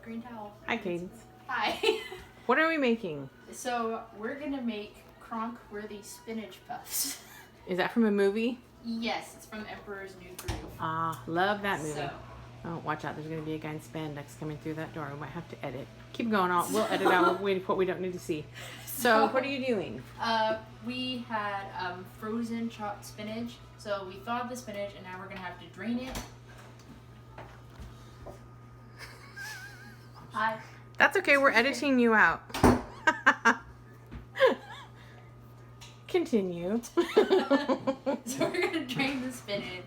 green towel. Hi, Cadence. Hi. What are we making? So we're gonna make Kronk-Worthy Spinach Puffs. Is that from a movie? Yes, it's from Emperor's New Groove. Ah, love that movie. So, Oh, watch out. There's going to be a guy in spandex coming through that door. We might have to edit. Keep going on. We'll edit out what we don't need to see. So, what are you doing? We had frozen chopped spinach. So we thawed the spinach and now we're going to have to drain it. Hi. That's okay. We're editing you out. Continue. So we're going to drain the spinach.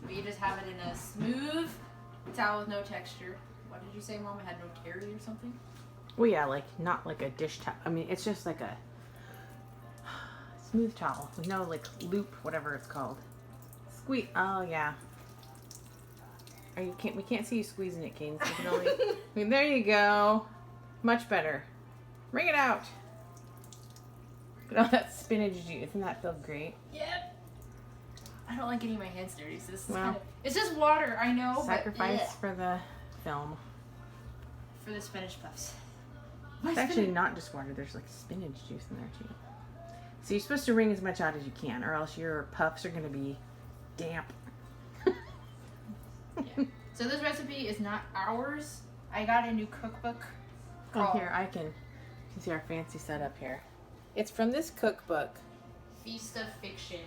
We just have it in a smooth towel with no texture. What did you say, Mom? It had no terry or something? Well, yeah, like not like a dish towel. I mean, it's just like a smooth towel with no like loop, whatever it's called. Squeeze. Oh yeah. We can't see you squeezing it, Cadence. You can only. There you go. Much better. Bring it out. Look at all that spinach juice. Doesn't that feel great? Yep. I don't like getting my hands dirty, so this is it's just water, I know. Sacrifice for the film. For the spinach puffs. It's actually not just water. There's like spinach juice in there too. So you're supposed to wring as much out as you can, or else your puffs are going to be damp. Yeah. So this recipe is not ours. I got a new cookbook. Oh, here I can see our fancy setup here. It's from this cookbook. Feast of Fiction.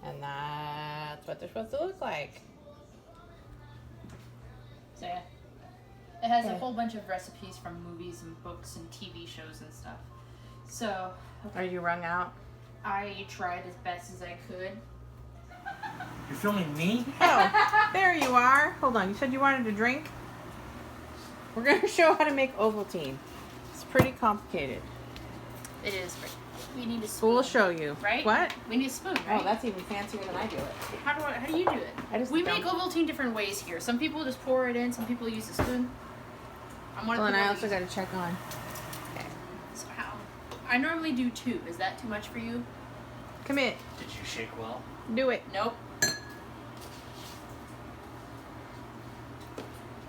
And that's what they're supposed to look like. So yeah. It has a whole bunch of recipes from movies and books and TV shows and stuff. So. Okay. Are you wrung out? I tried as best as I could. You're filming me? Oh, there you are. Hold on. You said you wanted a drink? We're going to show how to make Ovaltine. It's pretty complicated. It is. We need a spoon. We'll show you. Right? What? We need a spoon, right? Oh, that's even fancier than I do it. How do you do it? We make Ovaltine different ways here. Some people just pour it in. Some people use a spoon. Well, and I also got to check on. Okay. So how? I normally do 2. Is that too much for you? Commit. Did you shake well? Do it. Nope.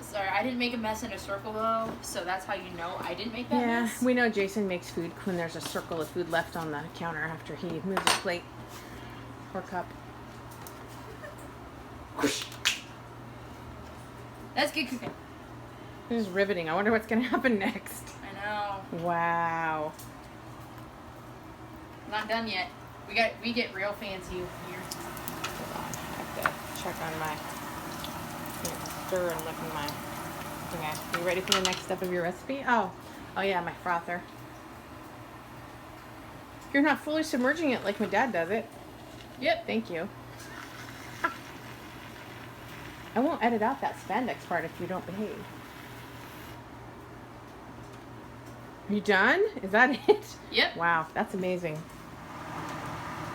Sorry, I didn't make a mess in a circle though, so that's how you know I didn't make that mess. Yeah, we know Jason makes food when there's a circle of food left on the counter after he moves his plate or cup. That's good cooking. This is riveting. I wonder what's going to happen next. I know. Wow. Not done yet. We get real fancy here. Hold on. I have to check on my stir and look in my. Okay. You ready for the next step of your recipe? Oh yeah, my frother. You're not fully submerging it like my dad does it. Yep. Thank you. I won't edit out that spandex part if you don't behave. You done? Is that it? Yep. Wow, that's amazing.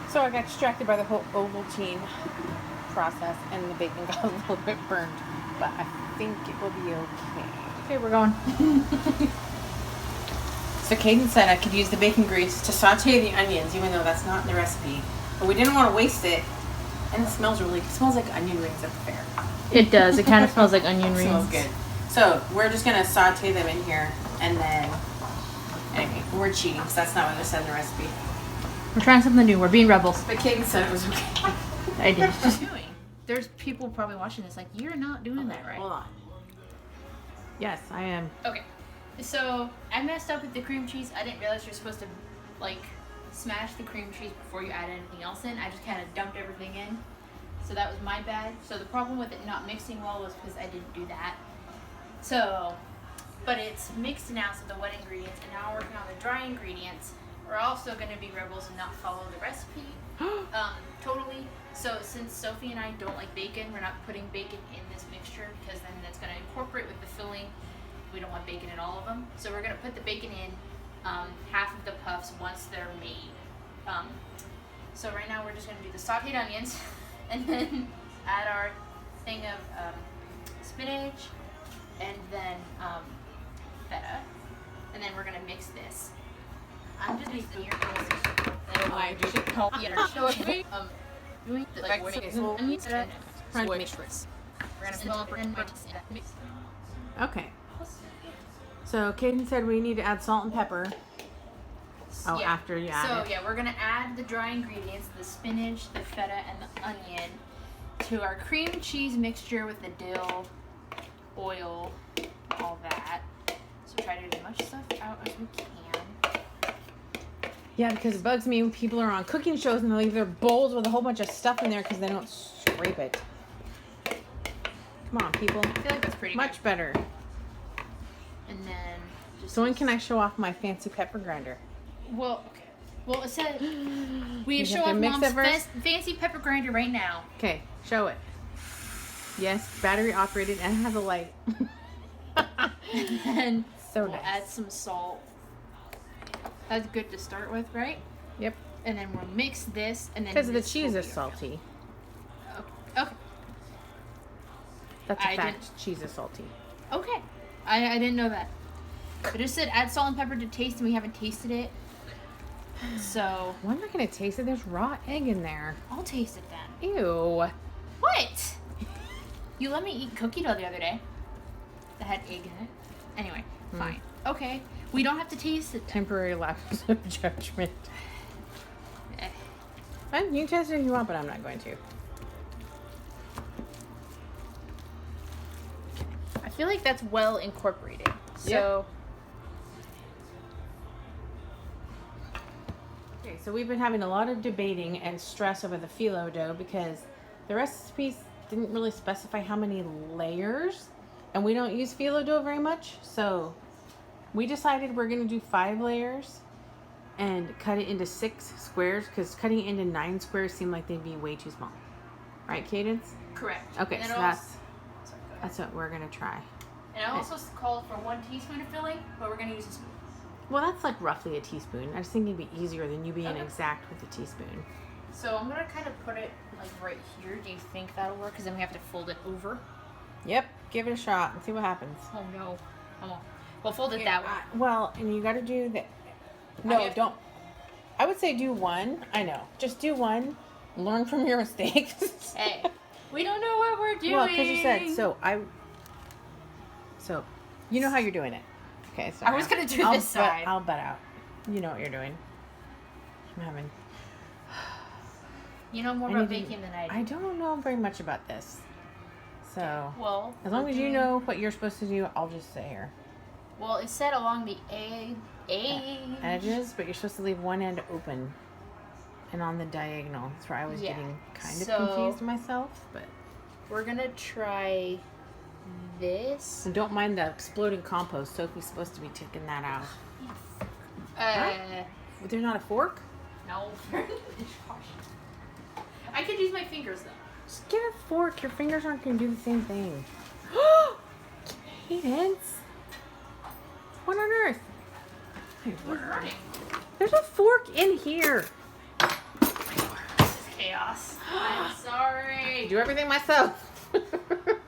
So I got distracted by the whole Ovaltine process and the bacon got a little bit burned, but I think it will be okay. Okay, we're going. So Cadence said I could use the bacon grease to saute the onions, even though that's not in the recipe. But we didn't want to waste it, and it smells like onion rings at the fair. It does. It kind of smells like onion rings. Smells good. So we're just gonna saute them in here, and then anyway, we're cheating because that's not what it said in the recipe. We're trying something new. We're being rebels. But Cadence said it was okay. I did. There's people probably watching this like, you're not doing that right. Hold on. Yes, I am. Okay. So I messed up with the cream cheese. I didn't realize you're supposed to like smash the cream cheese before you add anything else in. I just kind of dumped everything in. So that was my bad. So the problem with it not mixing well was because I didn't do that. So, but it's mixed now, so the wet ingredients, and now we're working on the dry ingredients. We're also going to be rebels and not follow the recipe totally. So since Sophie and I don't like bacon, we're not putting bacon in this mixture because then that's going to incorporate with the filling. We don't want bacon in all of them. So we're going to put the bacon in half of the puffs once they're made. So right now we're just going to do the sauteed onions and then add our thing of spinach and then feta. And then we're going to mix this. I'm just mixing your I just help you. Doing the Like, like okay, so onions and trying to make squash. We're gonna fill in mix. Okay. So Kaden said we need to add salt and pepper. Oh, Yeah. after you add So it. yeah, we're gonna add the dry ingredients, the spinach, the feta, and the onion, to our cream cheese mixture with the dill, oil, all that. So try to get as much stuff out as we can. Yeah, because it bugs me when people are on cooking shows and they leave their bowls with a whole bunch of stuff in there because they don't scrape it. Come on, people. I feel like that's pretty Much better. good. And then just So when can I show off my fancy pepper grinder? Well, okay. Well, it said we You show have to off mix Mom's it first? fancy pepper grinder right now. Okay, show it. Yes, battery operated and has a light. And then So we'll nice. add some salt. That's good to start with, right? Yep. And then we'll mix this, and then Because the this cheese will is be our- salty. Okay. That's a I fact. didn't- Cheese is salty. Okay. I didn't know that. It just said add salt and pepper to taste, and we haven't tasted it. So Well, I'm not going to taste it. There's raw egg in there. I'll taste it then. Ew. What? You let me eat cookie dough the other day that had egg in it. Anyway, fine. Okay. We don't have to taste it then. Temporary lapse of judgment. Eh. And you can taste it if you want, but I'm not going to. I feel like that's well incorporated. So Okay, so we've been having a lot of debating and stress over the phyllo dough because the recipes didn't really specify how many layers, and we don't use phyllo dough very much, so we decided we're going to do 5 layers and cut it into 6 squares because cutting it into 9 squares seemed like they'd be way too small. Right, Cadence? correct. Okay, And so it that's also- sorry, go ahead. that's what we're going to try. And I also called for 1 teaspoon of filling, but we're gonna use a spoon. Well, that's like roughly a teaspoon. I just think it'd be easier than you being Okay. exact with a teaspoon. So I'm gonna kind of put it like right here. Do you think that'll work? Because then we have to fold it over. Yep, give it a shot and see what happens. Oh no. Oh. Well, fold it that way. Well, and you got to do that. No, have to- don't. I would say do 1. I know. Just do 1. Learn from your mistakes. Hey, we don't know what we're doing. Well, because you said so. So, you know how you're doing it. Okay, so I was gonna do I'll this side. I'll butt out. You know what you're doing. I'm having. You know more I about need to- baking than I do. I don't know very much about this. So, Well, as long we're as you doing- know what you're supposed to do, I'll just sit here. Well, it said along the Edges, but you're supposed to leave one end open and on the diagonal. That's where I was Yeah. getting kind of So- confused myself, but We're gonna try this. and don't mind the exploding compost. Sophie's supposed to be taking that out. But there's not a fork? No. I could use my fingers though. Just get a fork. Your fingers aren't going to do the same thing. Cadence. What on earth? There's a fork in here. This is chaos. I'm sorry. Do everything myself. Do it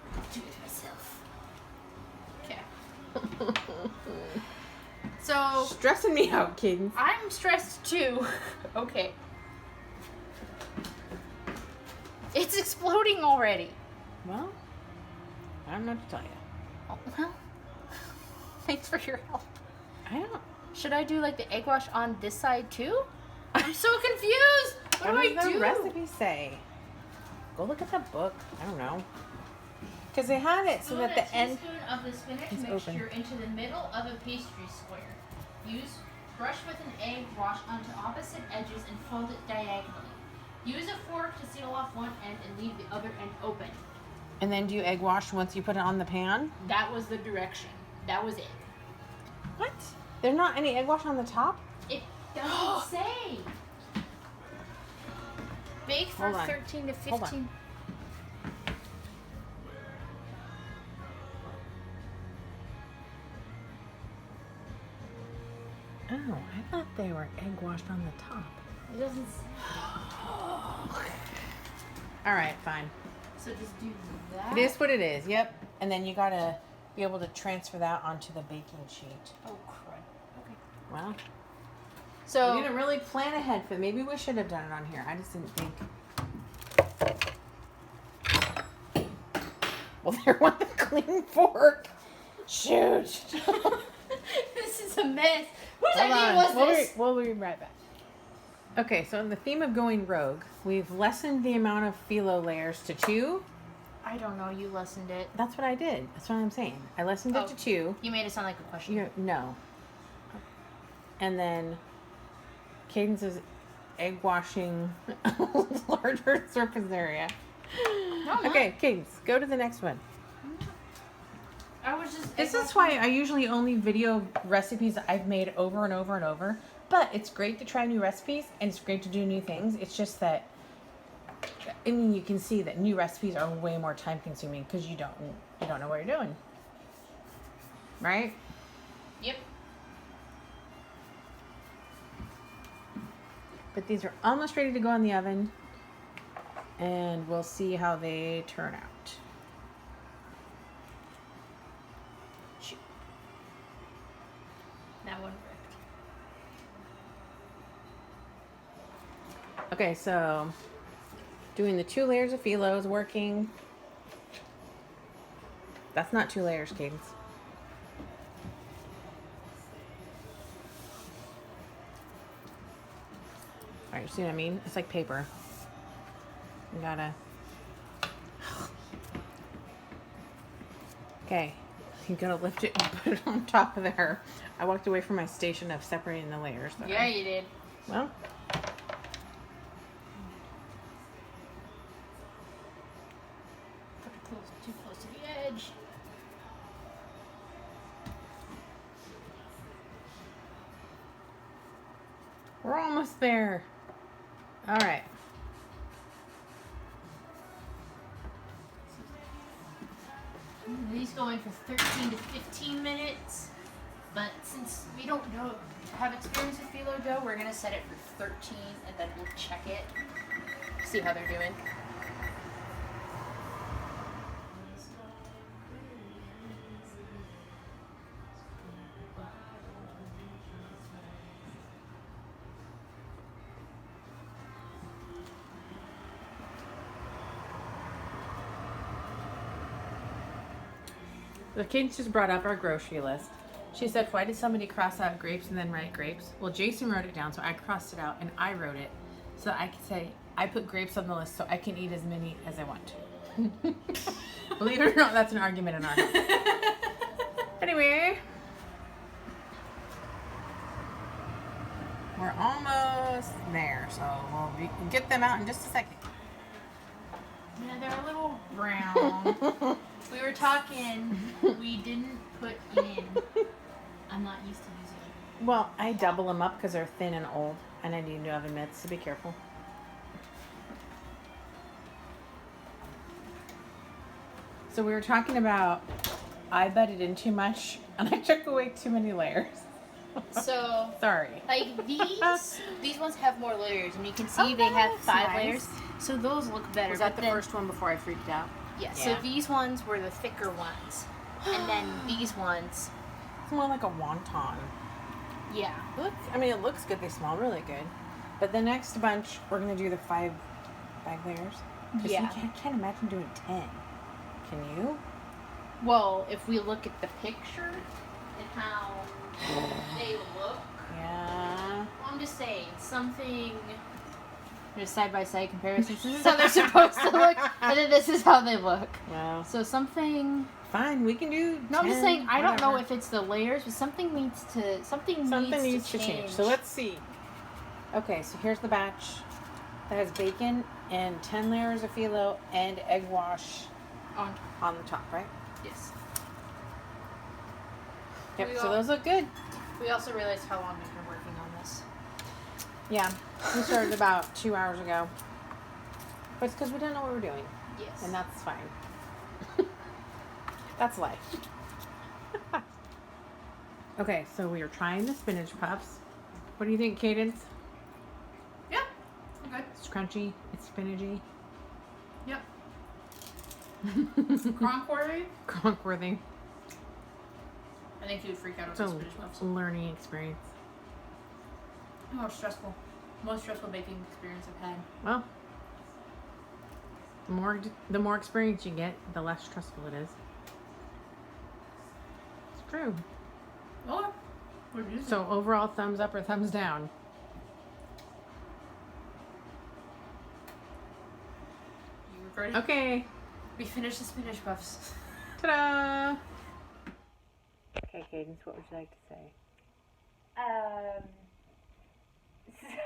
myself. Okay. So Stressing me out, Cadence. I'm stressed too. Okay. It's exploding already. Well, I don't know what to tell you. Oh, well, thanks for your help. I don't. Should I do like the egg wash on this side too? I'm so confused. What do does I the do? recipe say? Go look at the book. I don't know. Because they had it so that the end. teaspoon of the spinach is mixture open. into the middle of a pastry square. Brush with an egg wash onto opposite edges and fold it diagonally. Use a fork to seal off one end and leave the other end open. And then do you egg wash once you put it on the pan? That was the direction. That was it. What? There's not any egg wash on the top? It doesn't say. Bake for Hold on. 13 to Hold on. 15. Oh, I thought they were egg washed on the top. It doesn't. All right, fine. So just do that. It is what it is. Yep. And then you gotta be able to transfer that onto the baking sheet. Oh crud. Okay. Well, So we didn't really plan ahead for. Maybe we should have done it on here. I just didn't think. Well, there went the clean fork. Shoot. this is a mess. Whose Hold idea on. was this? We'll be right back. Okay, so in the theme of going rogue, we've lessened the amount of phyllo layers to 2. I don't know. You lessened it. That's what I did. That's what I'm saying. I lessened it to 2. You made it sound like a question. No. And then Cadence's egg washing larger surface area. No, I'm Okay, Cadence, go to the next one. I was just. This is why I usually only video recipes I've made over and over and over. But it's great to try new recipes and it's great to do new things. It's just that, I mean, you can see that new recipes are way more time consuming because you don't know what you're doing. Right? Yep. But these are almost ready to go in the oven. And we'll see how they turn out. Shoot. That one ripped. Okay, so doing the 2 layers of phyllo is working. That's not 2 layers, Cadence. Alright, you see what I mean? It's like paper. You gotta... Okay, you gotta lift it and put it on top of there. I walked away from my station of separating the layers. Though. Yeah, you did. Well... Put it too close to the edge. We're almost there. All right. These go in for 13 to 15 minutes, but since we don't have experience with phyllo dough, we're gonna set it for 13, and then we'll check it, see how they're doing. The Cadence just brought up our grocery list. She said, why did somebody cross out grapes and then write grapes? Well, Jason wrote it down, so I crossed it out, and I wrote it. So I could say, I put grapes on the list so I can eat as many as I want to. Believe it or not, that's an argument in our house. Anyway. We're almost there, so we'll get them out in just a second. Yeah, they're a little brown. We were talking, we didn't put in. I'm not used to using it. Well, I double them up because they're thin and old, and I need new oven mitts, so be careful. So we were talking about I bedded in too much, and I took away too many layers. So, Sorry. like these ones have more layers, and you can see Oh, they have that's 5 nice. layers. So those look better. Was that but the then- first one before I freaked out? Yeah, Yeah. so these ones were the thicker ones. And then these ones, It's more like a wonton. yeah. It looks good. They smell really good. But the next bunch, we're going to do the 5 layers. 'Cause Yeah. I can't imagine doing 10. Can you? Well, if we look at the picture and how they look, Yeah. I'm just saying, something... There's side-by-side comparisons. This is how they're supposed to look, and then this is how they look. Well, So something... fine. We can do 10, No, I'm just saying, I don't know whatever. if it's the layers, but something needs to... Something needs to change. So let's see. Okay, so here's the batch that has bacon and 10 layers of phyllo and egg wash on the top, right? Yes. Yep, We so all- those look good. We also realized how long we've been working on this. Yeah, we started about 2 hours ago. But it's because we didn't know what we were doing, Yes. and that's fine. That's life. Okay, so we are trying the spinach puffs. What do you think, Cadence? Yeah. Okay. It's crunchy, it's spinachy. Yep. Kronk-Worthy? Kronk-Worthy. I think he would freak out It's over the spinach puffs. a learning experience. More stressful. Most stressful baking experience I've had. Well, the more experience you get, the less stressful it is. It's true. Oh, we're using So overall, thumbs up or thumbs down? You recording? Okay. We finished the spinach puffs. Ta-da! Okay, Cadence, what would you like to say?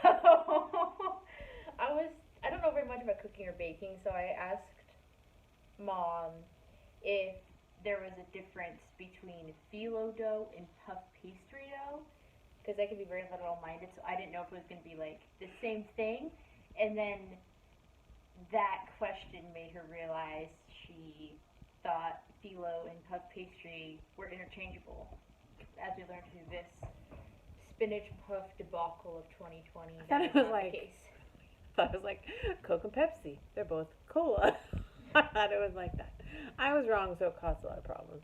So I don't know very much about cooking or baking, so I asked Mom if there was a difference between phyllo dough and puff pastry dough, because I could be very literal-minded, so I didn't know if it was going to be like the same thing. And then that question made her realize she thought phyllo and puff pastry were interchangeable, as we learned through this spinach puff debacle of 2020. I thought That it is was not like- the case. I thought it was like Coke and Pepsi. They're both cola. I thought it was like that. I was wrong, so it caused a lot of problems.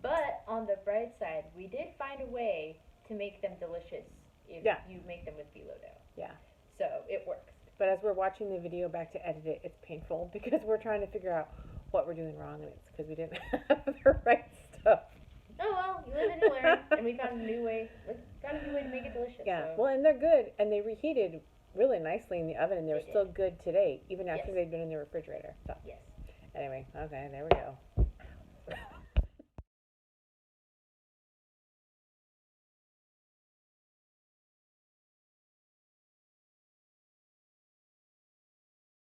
But on the bright side, we did find a way to make them delicious if Yeah. you make them with phyllo dough. Yeah. So it works. But as we're watching the video back to edit it, it's painful because we're trying to figure out what we're doing wrong, and it's because we didn't have the right stuff. Oh well, you live and you learn, and we found a new way. We found a new way to make it delicious. Yeah. So. Well, and they're good, and they reheated really nicely in the oven, and they were They still good today, even after Yes. they'd been in the refrigerator. So Yes. anyway, okay, there we go.